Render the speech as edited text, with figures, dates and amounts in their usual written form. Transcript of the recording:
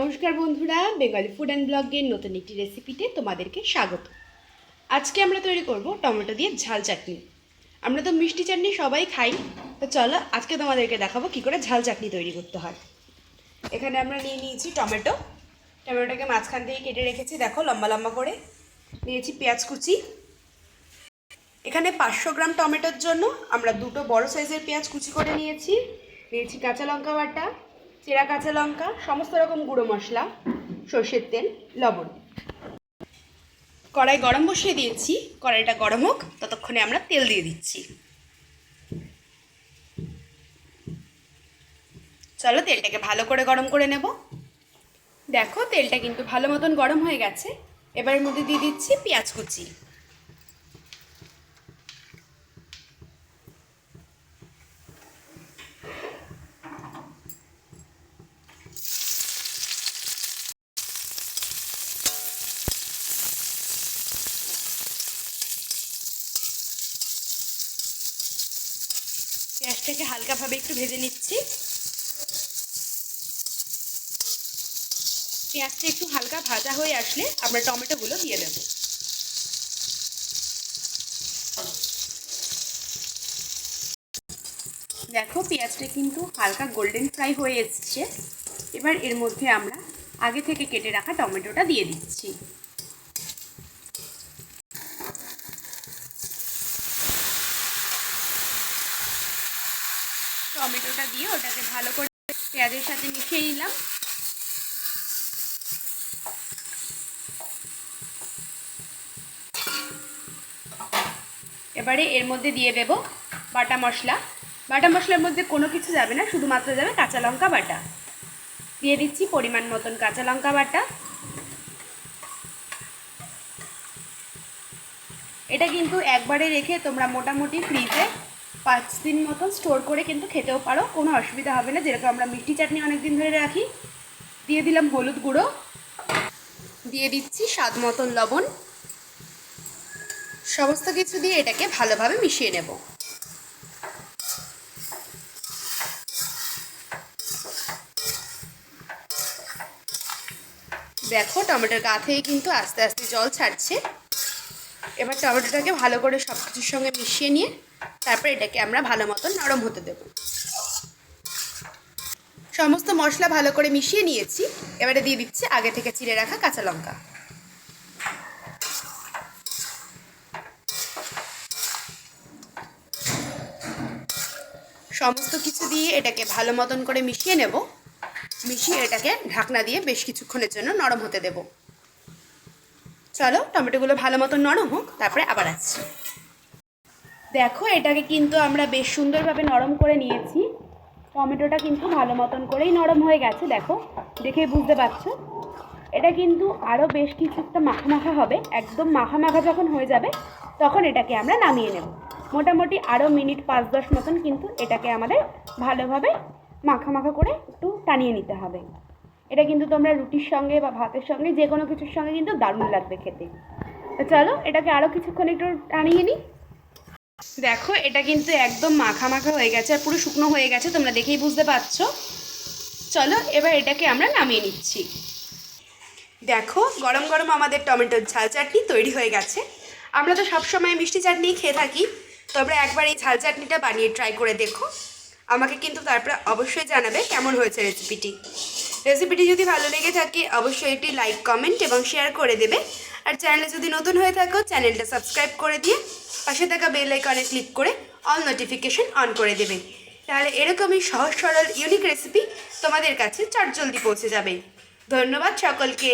নমস্কার বন্ধুরা, Bengali food and ব্লগের নতুন একটি রেসিপিতে তোমাদেরকে স্বাগত। আজকে আমরা তৈরি করব টমেটো দিয়ে ঝাল চাটনি। আমরা তো মিষ্টি চাটনি সবাই খাই, তো চলো আজকে তোমাদেরকে দেখাবো কী করে ঝাল চাটনি তৈরি করতে হয়। এখানে আমরা নিয়ে নিয়েছি টমেটোটাকে মাঝখান থেকে কেটে রেখেছি, দেখো লম্বা লম্বা করে। নিয়েছি পেঁয়াজ কুচি। এখানে 500 গ্রাম টমেটোর জন্য আমরা দুটো বড় সাইজের পেঁয়াজ কুচি করে নিয়েছি কাঁচা লঙ্কা বাটা, চেরা কাঁচা লঙ্কা, সমস্ত রকম গুঁড়ো মশলা, সর্ষের তেল, লবণ। কড়াই গরম বসিয়ে দিয়েছি, কড়াইটা গরম হোক ততক্ষণে আমরা তেল দিয়ে দিচ্ছি। চলো তেলটাকে ভালো করে গরম করে নেব। দেখো তেলটা কিন্তু ভালো মতন গরম হয়ে গেছে। এবার এর মধ্যে দিয়ে দিচ্ছি পেঁয়াজ কুচি। পেঁয়াজটাকে হালকাভাবে একটু ভেজে নিচ্ছি। পেঁয়াজটা একটু হালকা ভাজা হয়ে আসলে আমরা টমেটোগুলো দিয়ে দেব। দেখো পেঁয়াজটা কিন্তু হালকা গোল্ডেন ফ্রাই হয়ে এসছে। এবার এর মধ্যে আমরা আগে থেকে কেটে রাখা টমেটোটা দিয়ে দিচ্ছি। টমেটোটা দিয়ে ওটাকে ভালো করে পেঁয়াজের সাথে মিশিয়ে নিলাম। এবারে এর মধ্যে দিয়ে দেব বাটা মশলা। বাটা মশলার মধ্যে কোনো কিছু যাবে না, শুধুমাত্র যাবে কাঁচা লঙ্কা বাটা। দিয়ে দিচ্ছি পরিমাণ মতন কাঁচা লঙ্কা বাটা। এটা কিন্তু একবারে রেখে তোমরা মোটামুটি ফ্রিজে 5 দিন মতন স্টোর করে কিন্তু খেতেও পারো, কোনো অসুবিধা হবে না। যেরকম আমরা মিষ্টি চাটনি অনেক দিন ধরে রাখি। দিয়ে দিলাম হলুদ গুঁড়ো, দিয়ে দিচ্ছি স্বাদ মতন লবণ। সমস্ত কিছু দিয়ে এটাকে ভালোভাবে মিশিয়ে নেব। দেখো টমেটোর গা থেকে কিন্তু আস্তে আস্তে জল ছাড়ছে। এবার টমেটোটাকে ভালো করে সব কিছুর সঙ্গে মিশিয়ে নিয়ে তারপর এটাকে আমরা ভালো মতন নরম হতে দেব। সমস্ত মশলা ভালো করে মিশিয়ে নিয়েছি। এবারে দিয়ে দিচ্ছি আগে থেকে চিড়ে রাখা কাঁচা লঙ্কা। সমস্ত কিছু দিয়ে এটাকে ভালো মতন করে মিশিয়ে নেব। মিশিয়ে এটাকে ঢাকনা দিয়ে বেশ কিছুক্ষণের জন্য নরম হতে দেব। চলো টমেটোগুলো ভালো মতন নরম হোক, তারপরে আবার আসছি। দেখো এটাকে কিন্তু আমরা বেশ সুন্দরভাবে নরম করে নিয়েছি। টমেটোটা কিন্তু ভালো মতন করেই নরম হয়ে গেছে, দেখো দেখেই বুঝতে পারছো। এটা কিন্তু আরও বেশ কিছুটা মাখা মাখা হবে। একদম মাখা মাখা যখন হয়ে যাবে তখন এটাকে আমরা নামিয়ে নেব। মোটামুটি আরও মিনিট 5-10 মতন কিন্তু এটাকে আমাদের ভালোভাবে মাখা মাখা করে একটু টানিয়ে নিতে হবে। এটা কিন্তু তোমরা রুটির সঙ্গে বা ভাতের সঙ্গে যে কোনো কিছুর সঙ্গে কিন্তু দারুণ লাগবে খেতে। তো চলো এটাকে আরও কিছুক্ষণ একটু টানিয়ে নিই। দেখো এটা কিন্তু একদম মাখা মাখা হয়ে গেছে আর পুরো শুকনো হয়ে গেছে, তোমরা দেখেই বুঝতে পারছো। চলো এবার এটাকে আমরা নামিয়ে নিচ্ছি। দেখো গরম গরম আমাদের টমেটোর ঝাল চাটনি তৈরি হয়ে গেছে। আমরা তো সবসময় মিষ্টি চাটনি খেয়ে থাকি, তোমরা একবার এই ঝাল চাটনিটা বানিয়ে ট্রাই করে দেখো। আমাকে কিন্তু তারপরে অবশ্যই জানাবে কেমন হয়েছে রেসিপিটি যদি ভালো লেগে থাকে অবশ্যই একটি লাইক, কমেন্ট এবং শেয়ার করে দেবে। আর চ্যানেলে যদি নতুন হয়ে থাকো চ্যানেলটা সাবস্ক্রাইব করে দিয়ে পাশে থাকা বেল আইকনে ক্লিক করে অল নোটিফিকেশন অন করে দেবে। তাহলে এরকমই সহজ সরল ইউনিক রেসিপি তোমাদের কাছে চটজলদি পৌঁছে যাবে। ধন্যবাদ সকলকে।